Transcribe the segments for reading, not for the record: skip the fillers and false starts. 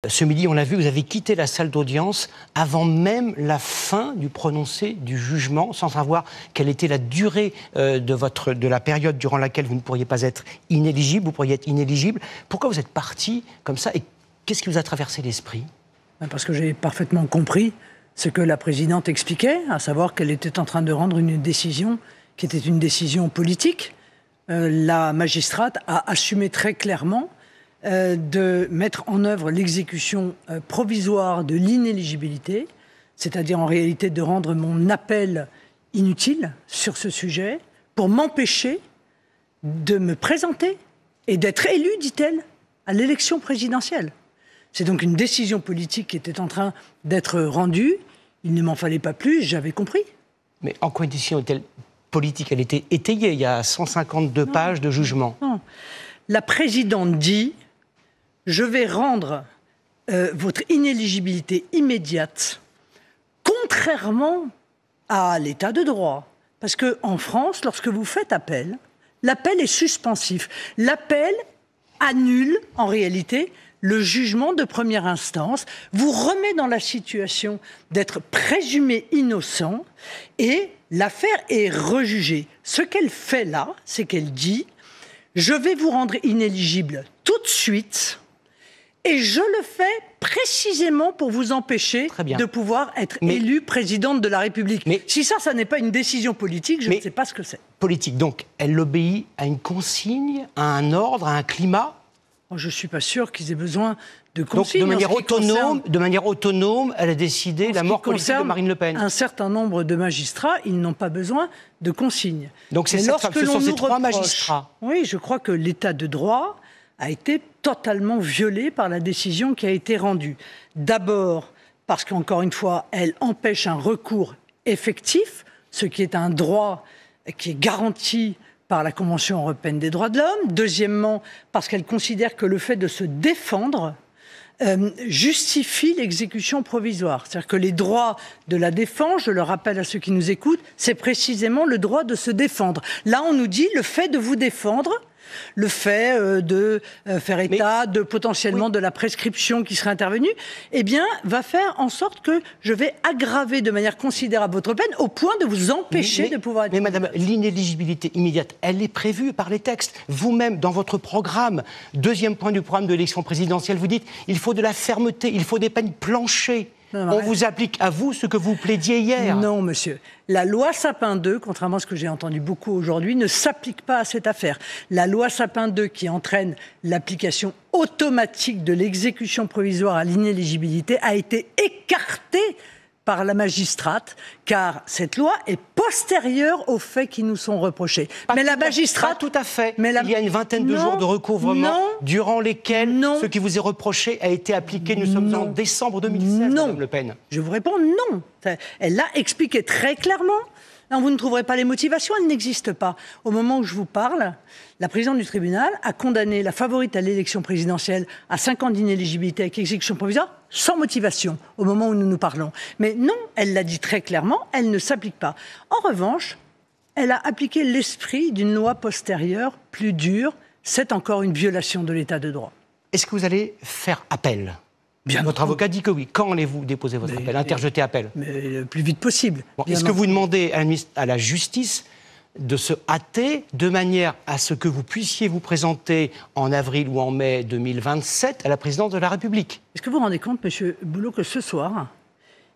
Ce midi, on l'a vu, vous avez quitté la salle d'audience avant même la fin du prononcé du jugement, sans savoir quelle était la durée de la période durant laquelle vous ne pourriez pas être inéligible, vous pourriez être inéligible. Pourquoi vous êtes parti comme ça et qu'est-ce qui vous a traversé l'esprit? Parce que j'ai parfaitement compris ce que la présidente expliquait, à savoir qu'elle était en train de rendre une décision qui était une décision politique. La magistrate a assumé très clairement de mettre en œuvre l'exécution provisoire de l'inéligibilité, c'est-à-dire en réalité de rendre mon appel inutile sur ce sujet pour m'empêcher de me présenter et d'être élu, dit-elle, à l'élection présidentielle. C'est donc une décision politique qui était en train d'être rendue. Il ne m'en fallait pas plus, j'avais compris. Mais en quoi une décision est-elle politique? Elle était étayée, il y a 152 pages de jugement. Non. La présidente dit: je vais rendre votre inéligibilité immédiate, contrairement à l'état de droit. Parce qu'en France, lorsque vous faites appel, l'appel est suspensif. L'appel annule, en réalité, le jugement de première instance, vous remet dans la situation d'être présumé innocent et l'affaire est rejugée. Ce qu'elle fait là, c'est qu'elle dit: je vais vous rendre inéligible tout de suite et je le fais précisément pour vous empêcher de pouvoir être élue présidente de la République. Mais si ça n'est pas une décision politique, je ne sais pas ce que c'est. Politique, donc elle obéit à une consigne, à un ordre, à un climat? Je ne suis pas sûr qu'ils aient besoin de consignes. Donc de manière autonome, elle a décidé la mort politique de Marine Le Pen. Un certain nombre de magistrats, ils n'ont pas besoin de consignes. Donc ce sont ces trois magistrats. Oui, je crois que l'état de droit a été totalement violé par la décision qui a été rendue. D'abord parce qu'encore une fois, elle empêche un recours effectif, ce qui est un droit qui est garanti par la Convention européenne des droits de l'homme. Deuxièmement, parce qu'elle considère que le fait de se défendre justifie l'exécution provisoire. C'est-à-dire que les droits de la défense, je le rappelle à ceux qui nous écoutent, c'est précisément le droit de se défendre. Là, on nous dit le fait de vous défendre, le fait de faire état de potentiellement de la prescription qui serait intervenue, eh bien, va faire en sorte que je vais aggraver de manière considérable votre peine au point de vous empêcher de pouvoir être... Mais madame, l'inéligibilité immédiate, elle est prévue par les textes. Vous-même, dans votre programme, deuxième point du programme de l'élection présidentielle, vous dites il faut de la fermeté, il faut des peines planchées. On vous applique à vous ce que vous plaidiez hier. Non, monsieur. La loi Sapin 2, contrairement à ce que j'ai entendu beaucoup aujourd'hui, ne s'applique pas à cette affaire. La loi Sapin 2, qui entraîne l'application automatique de l'exécution provisoire à l'inéligibilité, a été écartée par la magistrate, car cette loi est postérieure aux faits qui nous sont reprochés. Mais la magistrate... Pas tout à fait. Il y a une vingtaine de jours de recouvrement durant lesquels ce qui vous est reproché a été appliqué. Nous sommes en décembre 2016, Madame Le Pen. Je vous réponds non. Elle l'a expliqué très clairement. Non, vous ne trouverez pas les motivations, elles n'existent pas. Au moment où je vous parle, la présidente du tribunal a condamné la favorite à l'élection présidentielle à 5 ans d'inéligibilité avec exécution provisoire sans motivation, au moment où nous nous parlons. Mais non, elle l'a dit très clairement, elle ne s'applique pas. En revanche, elle a appliqué l'esprit d'une loi postérieure plus dure. C'est encore une violation de l'état de droit. Est-ce que vous allez faire appel ? Votre avocat dit que oui. Quand allez-vous déposer votre appel, interjeter appel? Mais le plus vite possible. Est-ce que vous demandez à la justice de se hâter de manière à ce que vous puissiez vous présenter en avril ou en mai 2027 à la présidence de la République? Est-ce que vous vous rendez compte, monsieur Boulot, que ce soir,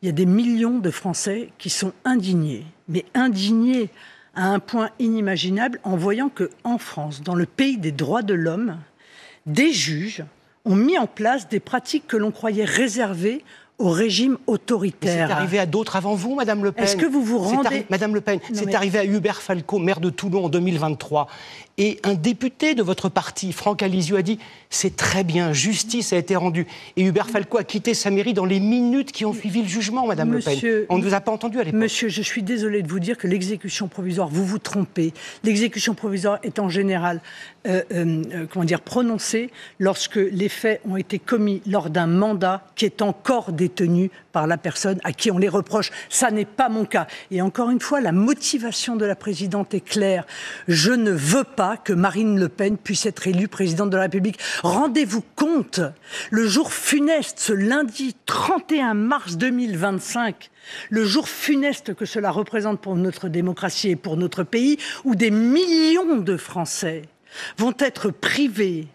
il y a des millions de Français qui sont indignés, mais indignés à un point inimaginable en voyant qu'en France, dans le pays des droits de l'homme, des juges ont mis en place des pratiques que l'on croyait réservées au régime autoritaire. C'est arrivé à d'autres avant vous, Madame Le Pen. Est-ce que vous vous rendez... Madame Le Pen, c'est arrivé à Hubert Falco, maire de Toulon en 2023. Et un député de votre parti, Franck Alizio, a dit « c'est très bien, justice a été rendue ». Et Hubert Falco a quitté sa mairie dans les minutes qui ont suivi le jugement, Madame Le Pen. On ne vous a pas entendu à l'époque. Monsieur, je suis désolé de vous dire que l'exécution provisoire, vous vous trompez. L'exécution provisoire est en général prononcée lorsque les faits ont été commis lors d'un mandat qui est encore détenu par la personne à qui on les reproche. Ça n'est pas mon cas. Et encore une fois, la motivation de la présidente est claire. Je ne veux pas que Marine Le Pen puisse être élue présidente de la République. Rendez-vous compte, le jour funeste, ce lundi 31 mars 2025, le jour funeste que cela représente pour notre démocratie et pour notre pays, où des millions de Français vont être privés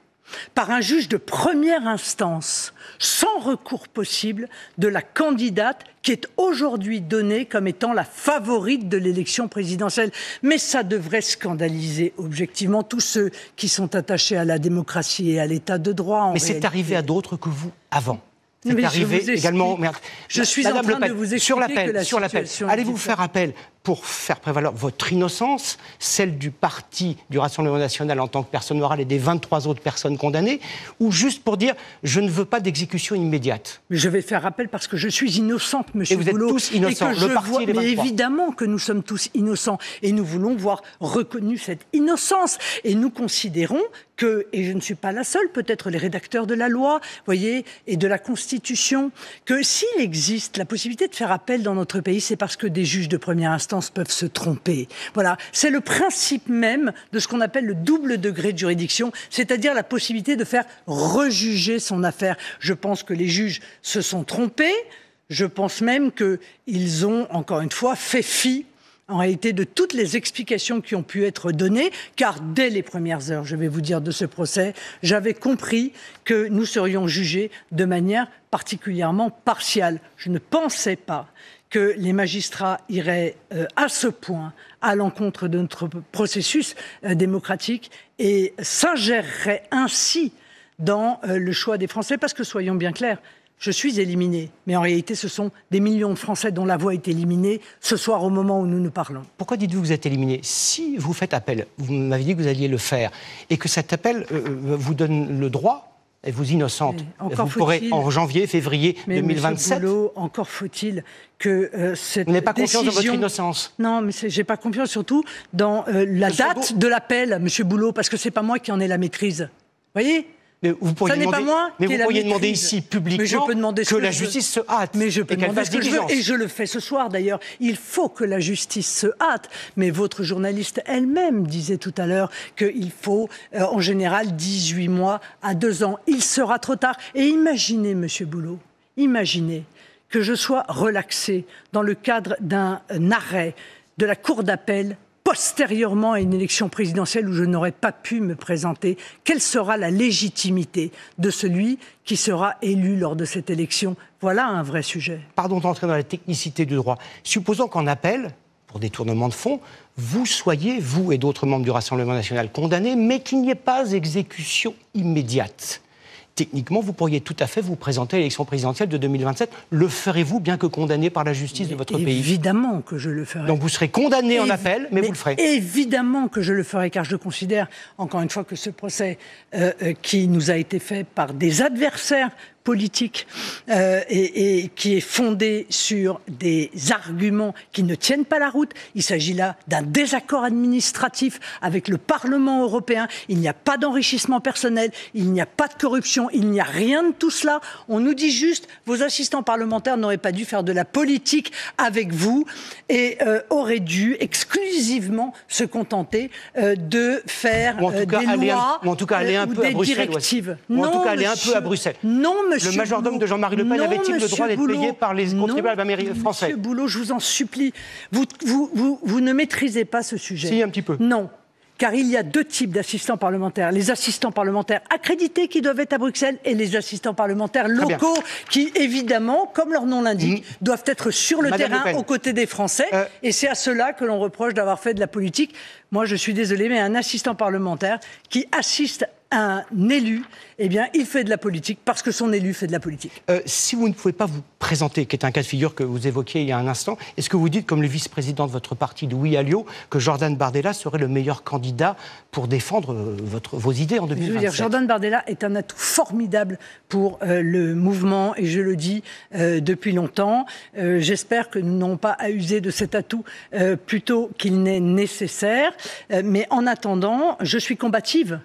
par un juge de première instance, sans recours possible, de la candidate qui est aujourd'hui donnée comme étant la favorite de l'élection présidentielle. Mais ça devrait scandaliser objectivement tous ceux qui sont attachés à la démocratie et à l'état de droit. Mais c'est arrivé à d'autres que vous avant. C'est mais arrivé également. Je suis en train de vous expliquer que la situation. Allez-vous faire appel pour faire prévaloir votre innocence, celle du parti du Rassemblement national en tant que personne morale et des 23 autres personnes condamnées, ou juste pour dire je ne veux pas d'exécution immédiate? Mais je vais faire appel parce que je suis innocente, monsieur Boulot. Et vous êtes tous innocents, le parti et les 23. Mais évidemment que nous sommes tous innocents et nous voulons voir reconnue cette innocence. Et nous considérons que, et je ne suis pas la seule, peut-être les rédacteurs de la loi, voyez, et de la Constitution, que s'il existe la possibilité de faire appel dans notre pays, c'est parce que des juges de première instance peuvent se tromper. Voilà, c'est le principe même de ce qu'on appelle le double degré de juridiction, c'est-à-dire la possibilité de faire rejuger son affaire. Je pense que les juges se sont trompés, je pense même qu'ils ont, encore une fois, fait fi en réalité de toutes les explications qui ont pu être données, car dès les premières heures, je vais vous dire, de ce procès, j'avais compris que nous serions jugés de manière particulièrement partiale. Je ne pensais pas que les magistrats iraient à ce point à l'encontre de notre processus démocratique et s'ingéreraient ainsi dans le choix des Français, parce que soyons bien clairs, je suis éliminé, mais en réalité, ce sont des millions de Français dont la voix est éliminée ce soir au moment où nous nous parlons. Pourquoi dites-vous que vous êtes éliminé? Si vous faites appel, vous m'avez dit que vous alliez le faire, et que cet appel vous donne le droit, et vous innocente, vous pourrez en janvier, février 2027... Boulot, encore faut-il que cette décision... Vous n'avez pas confiance dans votre innocence? Non, mais j'ai pas confiance surtout dans la date de l'appel, monsieur Boulot, parce que c'est pas moi qui en ai la maîtrise. Vous voyez? Mais vous pourriez demander ici publiquement que la justice se hâte. Mais je peux demander ce que je veux, et je le fais ce soir d'ailleurs. Il faut que la justice se hâte. Mais votre journaliste elle-même disait tout à l'heure qu'il faut en général 18 mois à 2 ans. Il sera trop tard. Et imaginez, monsieur Boulot, imaginez que je sois relaxé dans le cadre d'un arrêt de la Cour d'appel postérieurement à une élection présidentielle où je n'aurais pas pu me présenter. Quelle sera la légitimité de celui qui sera élu lors de cette élection? Voilà un vrai sujet. Pardon d'entrer dans la technicité du droit. Supposons qu'en appel, pour détournement de fonds, vous soyez, vous et d'autres membres du Rassemblement national, condamnés, mais qu'il n'y ait pas d'exécution immédiate. Techniquement, vous pourriez tout à fait vous présenter à l'élection présidentielle de 2027. Le ferez-vous, bien que condamné par la justice de votre pays? Évidemment que je le ferai. Donc vous serez condamné en appel, mais vous le ferez? Évidemment que je le ferai, car je considère, encore une fois, que ce procès qui nous a été fait par des adversaires politique et qui est fondée sur des arguments qui ne tiennent pas la route. Il s'agit là d'un désaccord administratif avec le Parlement européen. Il n'y a pas d'enrichissement personnel, il n'y a pas de corruption, il n'y a rien de tout cela. On nous dit juste, vos assistants parlementaires n'auraient pas dû faire de la politique avec vous et auraient dû exclusivement se contenter de faire des lois ou en tout cas aller un peu à Bruxelles, directives. Ou en tout cas aller un peu à Bruxelles. Non, monsieur Le majordome de Jean-Marie Le Pen avait-il le droit d'être payé par les contribuables français? Monsieur Boulot, je vous en supplie, vous ne maîtrisez pas ce sujet. Si, un petit peu. Non. Car il y a 2 types d'assistants parlementaires. Les assistants parlementaires accrédités qui doivent être à Bruxelles et les assistants parlementaires locaux qui, évidemment, comme leur nom l'indique, doivent être sur le terrain aux côtés des Français. Et c'est à ceux-là que l'on reproche d'avoir fait de la politique. Moi, je suis désolé, mais un assistant parlementaire qui assiste un élu, eh bien, il fait de la politique parce que son élu fait de la politique. Si vous ne pouvez pas vous présenter, qui est un cas de figure que vous évoquiez il y a un instant, est-ce que vous dites, comme le vice-président de votre parti, Louis Alliot, que Jordan Bardella serait le meilleur candidat pour défendre vos idées en 2027? Je veux dire, Jordan Bardella est un atout formidable pour le mouvement, et je le dis depuis longtemps. J'espère que nous n'aurons pas à user de cet atout plutôt qu'il n'est nécessaire. Mais en attendant, je suis combative.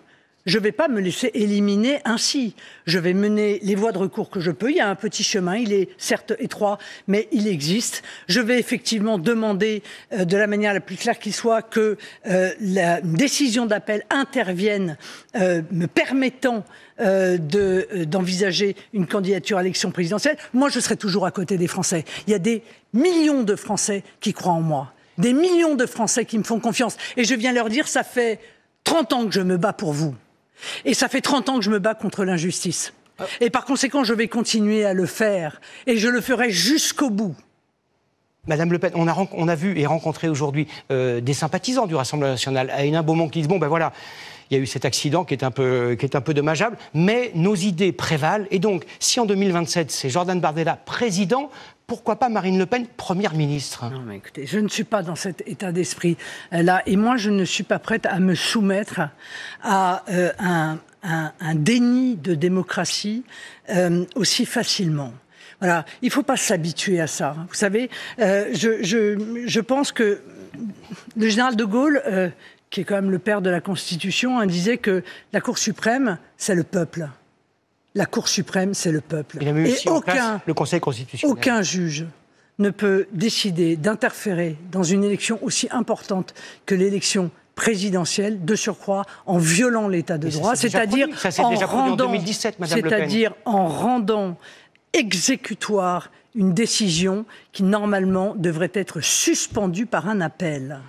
je ne vais pas me laisser éliminer ainsi. Je vais mener les voies de recours que je peux. Il y a un petit chemin, il est certes étroit, mais il existe. Je vais effectivement demander de la manière la plus claire qui soit que la décision d'appel intervienne me permettant d'envisager une candidature à l'élection présidentielle. Moi, je serai toujours à côté des Français. Il y a des millions de Français qui croient en moi. Des millions de Français qui me font confiance. Et je viens leur dire, ça fait 30 ans que je me bats pour vous. Et ça fait 30 ans que je me bats contre l'injustice. Et par conséquent, je vais continuer à le faire. Et je le ferai jusqu'au bout. Madame Le Pen, on a vu et rencontré aujourd'hui des sympathisants du Rassemblement national à Hénin-Beaumont qui disent, bon ben voilà, il y a eu cet accident qui est un peu dommageable, mais nos idées prévalent. Et donc, si en 2027, c'est Jordan Bardella président, pourquoi pas Marine Le Pen première ministre? Non, mais écoutez, je ne suis pas dans cet état d'esprit-là. Et moi, je ne suis pas prête à me soumettre à un déni de démocratie aussi facilement. Voilà, il ne faut pas s'habituer à ça. Vous savez, je pense que le général de Gaulle, qui est quand même le père de la Constitution, disait que la Cour suprême, c'est le peuple. La Cour suprême, c'est le peuple. Il a mis aussi en place le Conseil constitutionnel. Aucun juge ne peut décider d'interférer dans une élection aussi importante que l'élection présidentielle, de surcroît, en violant l'état de droit, c'est-à-dire en rendant exécutoire une décision qui, normalement, devrait être suspendue par un appel.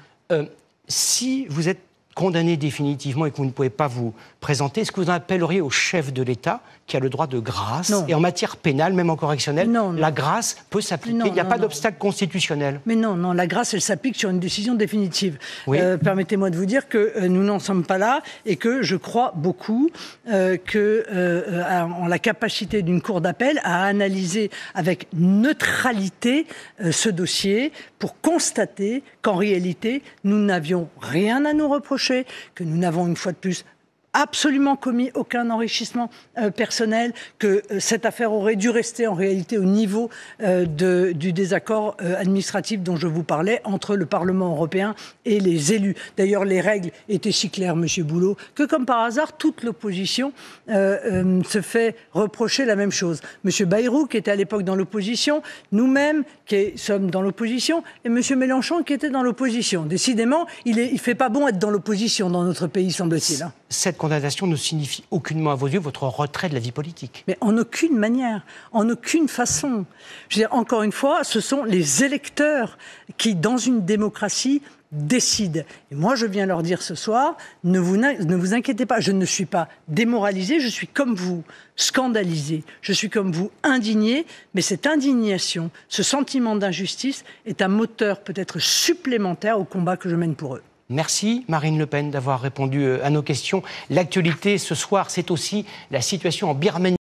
Si vous êtes condamné définitivement et que vous ne pouvez pas vous présenter, est-ce que vous en appelleriez au chef de l'État qui a le droit de grâce? Et en matière pénale, même en correctionnelle, la grâce peut s'appliquer. Il n'y a pas d'obstacle constitutionnel. Mais non, la grâce, elle s'applique sur une décision définitive. Oui. Permettez-moi de vous dire que nous n'en sommes pas là et que je crois beaucoup en la capacité d'une cour d'appel à analyser avec neutralité ce dossier pour constater qu'en réalité, nous n'avions rien à nous reprocher, que nous n'avons une fois de plus absolument commis aucun enrichissement personnel, que cette affaire aurait dû rester en réalité au niveau du désaccord administratif dont je vous parlais entre le Parlement européen et les élus. D'ailleurs, les règles étaient si claires, Monsieur Boulot, que comme par hasard, toute l'opposition se fait reprocher la même chose. Monsieur Bayrou, qui était à l'époque dans l'opposition, nous-mêmes, qui sommes dans l'opposition, et Monsieur Mélenchon, qui était dans l'opposition. Décidément, il ne fait pas bon être dans l'opposition dans notre pays, semble-t-il. Cette condamnation ne signifie aucunement à vos yeux votre retrait de la vie politique. Mais en aucune manière, en aucune façon. Je veux dire, encore une fois, ce sont les électeurs qui, dans une démocratie, décident. Et moi, je viens leur dire ce soir, ne vous inquiétez pas, je ne suis pas démoralisé, je suis comme vous, scandalisé, je suis comme vous, indigné, mais cette indignation, ce sentiment d'injustice est un moteur peut-être supplémentaire au combat que je mène pour eux. Merci Marine Le Pen d'avoir répondu à nos questions. L'actualité ce soir, c'est aussi la situation en Birmanie.